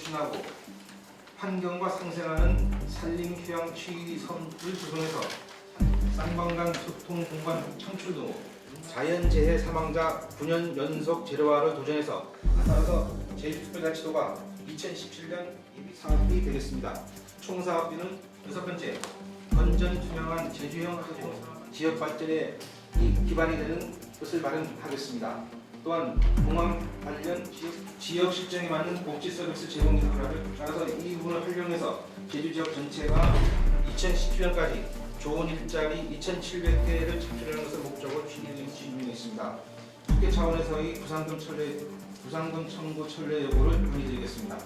촉진하고 환경과 상생하는 산림휴양 취선을 조성해서 쌍방간 소통 공간 창출 등 자연재해 사망자 9년 연속 제로화를 도전해서 따라서 제주특별자치도가 2017년 사업이 되겠습니다. 총 사업비는 6번째, 건전 투명한 제주형 지역 발전에 기반이 되는 것을 마련하겠습니다. 또한 공항 관련 지역 실정에 맞는 복지 서비스 제공 인프라를 따라서 이 부분을 활용해서 제주 지역 전체가 2017년까지 좋은 일자리 2,700개를 창출하는 것을 목적으로 진행 중에 있습니다. 국회 차원에서의 부상금 청구 철회 여부를 문의드리겠습니다.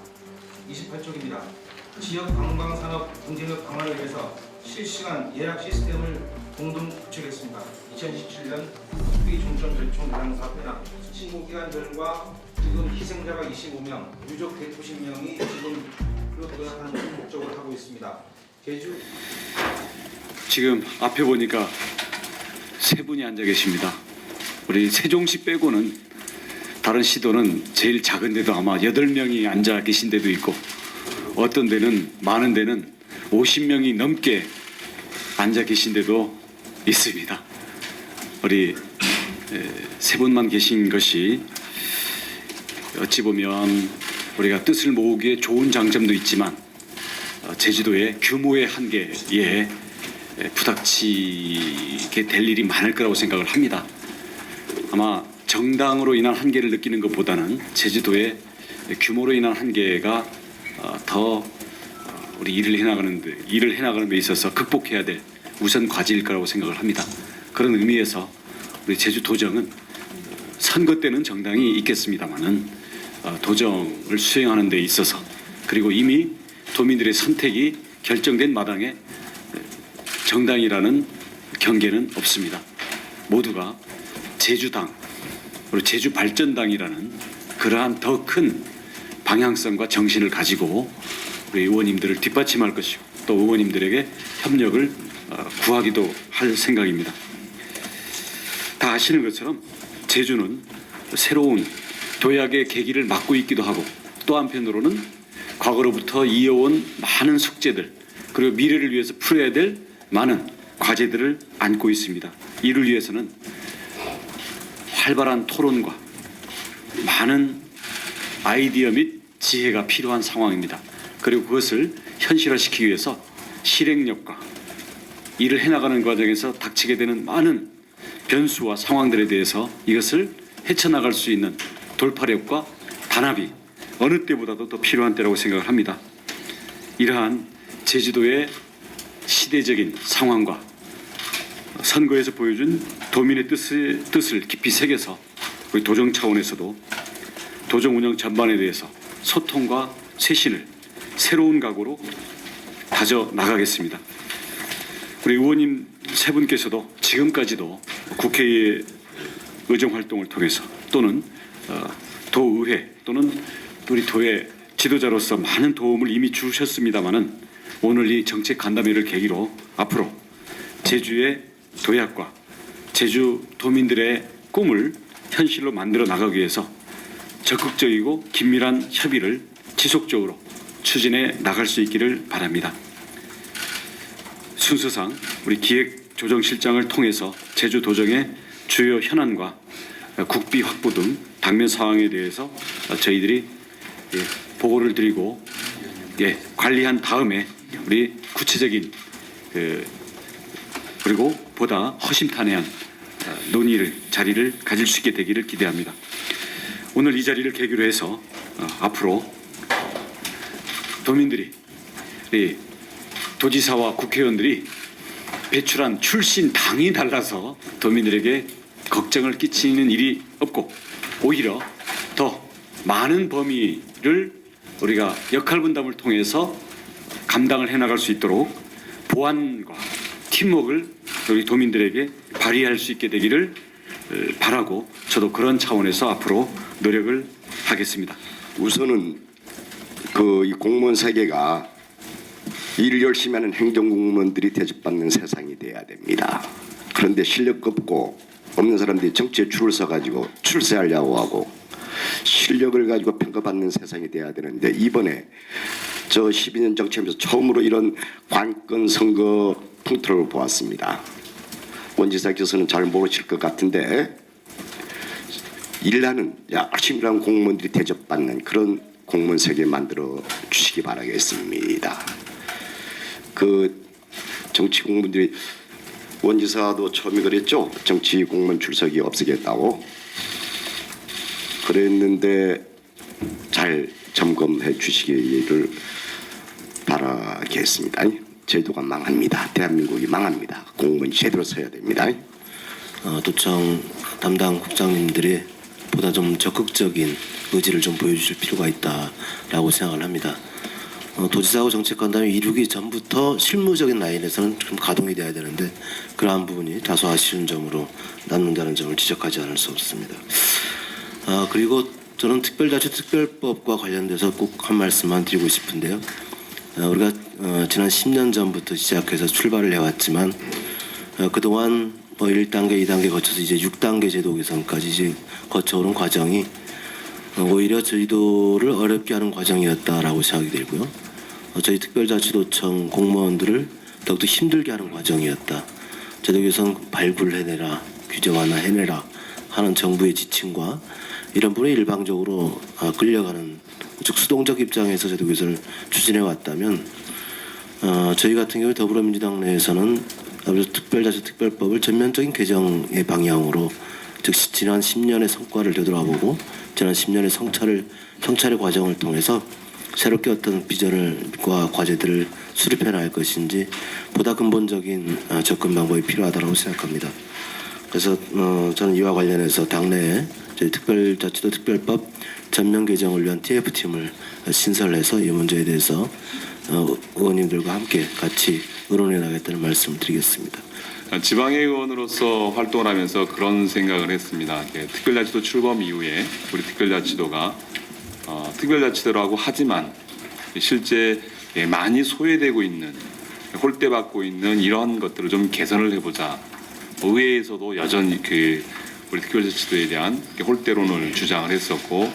28쪽입니다. 지역 관광산업 경쟁력 강화를 위해서 실시간 예약 시스템을 공동 구축했습니다. 2017년 국비 중점 절충 대상 사업에는 신고기관들과 지금 희생자가 25명, 유족 190명이 지금으로 도약하는 목적으로 하고 있습니다. 지금 앞에 보니까 세 분이 앉아 계십니다. 우리 세종시 빼고는 다른 시도는 제일 작은 데도 아마 8명이 앉아 계신 데도 있고 어떤 데는 많은 데는 50명이 넘게 앉아 계신 데도 있습니다. 우리 세 분만 계신 것이 어찌 보면 우리가 뜻을 모으기에 좋은 장점도 있지만 제주도의 규모의 한계에 부닥치게 될 일이 많을 거라고 생각을 합니다. 아마 정당으로 인한 한계를 느끼는 것보다는 제주도의 규모로 인한 한계가 더 우리 일을 해나가는 데 있어서 극복해야 될 우선 과제일 거라고 생각을 합니다. 그런 의미에서 우리 제주도정은 선거 때는 정당이 있겠습니다만은 도정을 수행하는 데 있어서 그리고 이미 도민들의 선택이 결정된 마당에 정당이라는 경계는 없습니다. 모두가 제주당, 그리고 제주발전당이라는 그러한 더 큰 방향성과 정신을 가지고 우리 의원님들을 뒷받침할 것이고 또 의원님들에게 협력을 구하기도 할 생각입니다. 다 아시는 것처럼 제주는 새로운 도약의 계기를 맞고 있기도 하고 또 한편으로는 과거로부터 이어온 많은 숙제들 그리고 미래를 위해서 풀어야 될 많은 과제들을 안고 있습니다. 이를 위해서는 활발한 토론과 많은 아이디어 및 지혜가 필요한 상황입니다. 그리고 그것을 현실화시키기 위해서 실행력과 일을 해나가는 과정에서 닥치게 되는 많은 변수와 상황들에 대해서 이것을 헤쳐나갈 수 있는 돌파력과 단합이 어느 때보다도 더 필요한 때라고 생각을 합니다. 이러한 제주도의 시대적인 상황과 선거에서 보여준 도민의 뜻을 깊이 새겨서 우리 도정 차원에서도 도정 운영 전반에 대해서 소통과 쇄신을 새로운 각오로 다져 나가겠습니다. 우리 의원님 세 분께서도 지금까지도 국회의 의정 활동을 통해서 또는 도의회 또는 우리 도의 지도자로서 많은 도움을 이미 주셨습니다마는 오늘 이 정책 간담회를 계기로 앞으로 제주의 도약과 제주 도민들의 꿈을 현실로 만들어 나가기 위해서 적극적이고 긴밀한 협의를 지속적으로 추진해 나갈 수 있기를 바랍니다. 순서상 우리 기획조정실장을 통해서 제주도정의 주요 현안과 국비 확보 등 당면 사항에 대해서 저희들이 보고를 드리고 관리한 다음에 우리 구체적인 그리고 보다 허심탄회한 자리를 가질 수 있게 되기를 기대합니다. 오늘 이 자리를 계기로 해서 앞으로 도민들이 도지사와 국회의원들이 배출한 출신 당이 달라서 도민들에게 걱정을 끼치는 일이 없고 오히려 더 많은 범위를 우리가 역할 분담을 통해서 감당을 해나갈 수 있도록 보완과 팀워크를 우리 도민들에게 발휘할 수 있게 되기를 바라고 저도 그런 차원에서 앞으로 노력을 하겠습니다. 우선은 이 공무원 세계가 일 열심히 하는 행정공무원들이 대접받는 세상이 돼야 됩니다. 그런데 실력 없고 없는 사람들이 정치에 줄을 서가지고 출세하려고 하고 실력을 가지고 평가받는 세상이 돼야 되는데 이번에 저 12년 정치하면서 처음으로 이런 관건 선거 풍토를 보았습니다. 원지사께서는 잘 모르실 것 같은데 일하는 열심히 일하는 공무원들이 대접받는 그런 공무원 세계 만들어 주시기 바라겠습니다. 그 정치 공무원들이 원지사도 처음에 그랬죠. 정치 공무원 출석이 없애겠다고 그랬는데 잘 점검해 주시기를 바라겠습니다. 제도가 망합니다. 대한민국이 망합니다. 공무원이 제대로 서야 됩니다. 도청 담당 국장님들이 보다 좀 적극적인 의지를 좀 보여주실 필요가 있다라고 생각을 합니다. 도지사하고 정책관담이 이루기 전부터 실무적인 라인에서는 좀 가동이 돼야 되는데 그러한 부분이 다소 아쉬운 점으로 남는다는 점을 지적하지 않을 수 없습니다. 그리고 저는 특별자치특별법과 관련돼서 꼭 한 말씀만 드리고 싶은데요. 우리가 지난 10년 전부터 시작해서 출발을 해왔지만 그동안 1단계, 2단계 거쳐서 이제 6단계 제도 개선까지 이제 거쳐오는 과정이 오히려 저희도를 어렵게 하는 과정이었다라고 생각이 들고요. 저희 특별자치도청 공무원들을 더욱더 힘들게 하는 과정이었다. 제도 개선 발굴해내라, 규제 완화해내라 하는 정부의 지침과 이런 부분에 일방적으로 끌려가는 즉 수동적 입장에서 제도 개선을 추진해 왔다면 저희 같은 경우 더불어민주당 내에서는 특별자치특별법을 전면적인 개정의 방향으로 즉 지난 10년의 성과를 되돌아보고 지난 10년의 성찰의 과정을 통해서 새롭게 어떤 비전과 과제들을 수립해 나갈 것인지 보다 근본적인 접근 방법이 필요하다고 생각합니다. 그래서 저는 이와 관련해서 당내에 저희 특별자치도 특별법 전면 개정을 위한 TF팀을 신설해서 이 문제에 대해서 의원님들과 함께 같이 의논해 나가겠다는 말씀을 드리겠습니다. 지방의 의원으로서 활동을 하면서 그런 생각을 했습니다. 특별자치도 출범 이후에 우리 특별자치도가 특별자치도라고 하지만 실제 많이 소외되고 있는 홀대받고 있는 이런 것들을 좀 개선을 해보자. 의회에서도 여전히 우리 특별자치도에 대한 홀대론을 주장을 했었고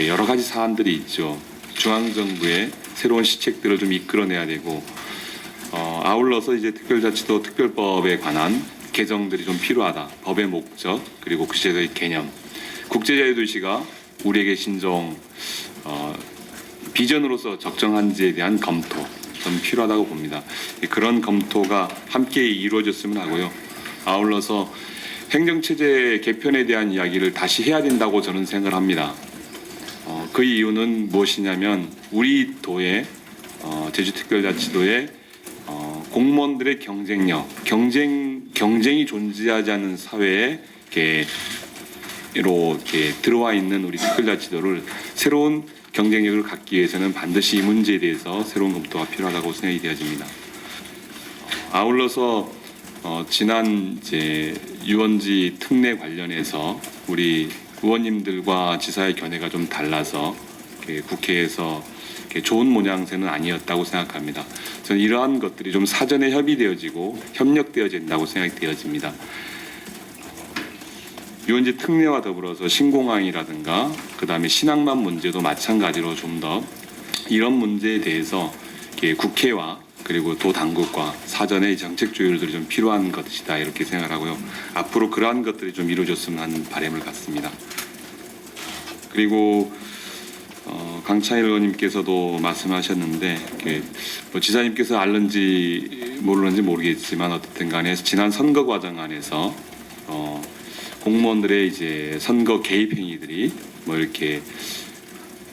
여러 가지 사안들이 있죠. 중앙정부의 새로운 시책들을 좀 이끌어내야 되고 아울러서 이제 특별자치도 특별법에 관한 개정들이 좀 필요하다. 법의 목적 그리고 구체적인 개념, 국제자유도시가 우리에게 신종 비전으로서 적정한지에 대한 검토 좀 필요하다고 봅니다. 그런 검토가 함께 이루어졌으면 하고요. 아울러서 행정체제 개편에 대한 이야기를 다시 해야 된다고 저는 생각을 합니다. 그 이유는 무엇이냐면 우리 도의 제주특별자치도의 공무원들의 경쟁력, 경쟁이 존재하지 않는 사회에 이렇게 들어와 있는 우리 특별자치도를 새로운 경쟁력을 갖기 위해서는 반드시 이 문제에 대해서 새로운 검토가 필요하다고 생각이 되어집니다. 아울러서 지난 이제 유원지 특례 관련해서 우리 의원님들과 지사의 견해가 좀 달라서 국회에서 좋은 모양새는 아니었다고 생각합니다. 저는 이러한 것들이 좀 사전에 협의되어지고 협력되어진다고 생각이 되어집니다. 유원지 특례와 더불어서 신공항이라든가 그다음에 신항만 문제도 마찬가지로 좀 더 이런 문제에 대해서 국회와 그리고 도 당국과 사전에 정책 조율들이 좀 필요한 것이다 이렇게 생각을 하고요. 앞으로 그러한 것들이 좀 이루어졌으면 하는 바람을 갖습니다. 그리고 강창일 의원님께서도 말씀하셨는데 지사님께서 알는지 모르는지 모르겠지만 어쨌든 간에 지난 선거 과정 안에서 공무원들의 이제 선거 개입 행위들이 이렇게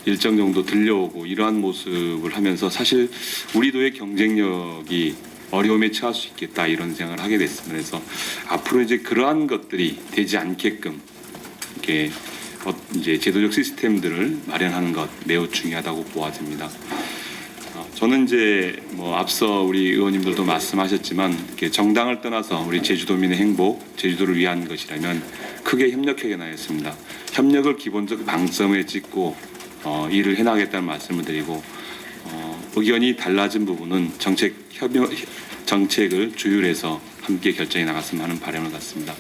일정 정도 들려오고 이러한 모습을 하면서 사실 우리 도의 경쟁력이 어려움에 처할 수 있겠다 이런 생각을 하게 됐습니다. 그래서 앞으로 이제 그러한 것들이 되지 않게끔 이렇게 이제 제도적 시스템들을 마련하는 것 매우 중요하다고 보아집니다. 저는 이제 앞서 우리 의원님들도 말씀하셨지만 이렇게 정당을 떠나서 우리 제주도민의 행복, 제주도를 위한 것이라면 크게 협력해 나가겠습니다. 협력을 기본적 방점에 찍고 일을 해나가겠다는 말씀을 드리고 의견이 달라진 부분은 정책을 조율해서 함께 결정해 나갔으면 하는 바람을 갖습니다.